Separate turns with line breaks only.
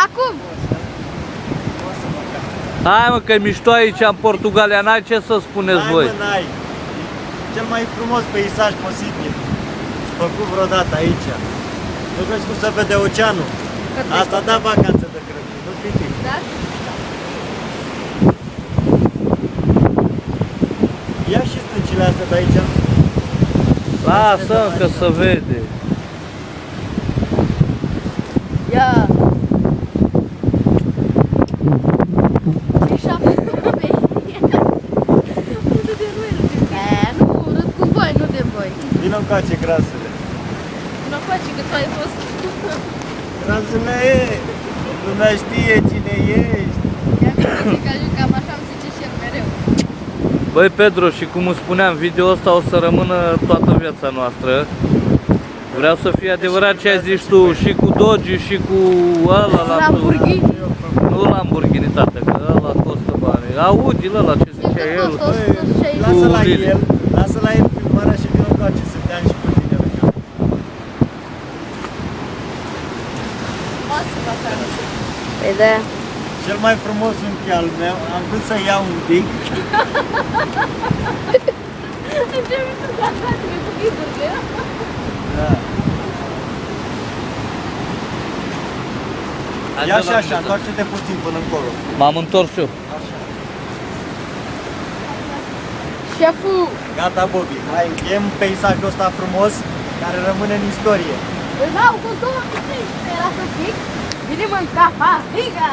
Acum!
Hai mă, că e mișto aici în Portugalia, n-ai ce să spuneți voi.
Hai mă, n-ai. Cel mai frumos peisaj posibil. Făcut vreodată aici. Nu vezi cum se vede oceanul? Asta da vacanță de Crăciun, nu pitic.
Da?
Ia și stâncile astea de aici.
Lasă că se vede.
Ia! Și șapte pe nu, urât cu voi, nu de voi.
Vino încoace, grasele.
Nu face că tu ai fost.
Grasele, lumea știe cine ești.
Ia că cam așa îmi zice și el mereu.
Băi Pedro, și cum îți spuneam, video ăsta o să rămână toată viața noastră. Vreau să fie adevărat ce ai zis tu, și cu Doge, și cu ăla la
Lamborghini.
Nu Lamborghini, tată, că ăla costă bani. Audi-l ăla, ce zicea el.
Lasă la
Lili.
el, lasă la el filmarea și vino încoace să te am și pe tine.
Păi da.
Cel mai frumos unchi al meu, am vrut să iau un pic. Da. Ia și așa, întoarce-te puțin până încolo.
M-am întors eu.
Așa.
Șeful!
Gata, Bobby. Hai, încheiem peisajul ăsta frumos, care rămâne în istorie.
Îl dau cu 2013, era să zic, vine mânca, ha, striga!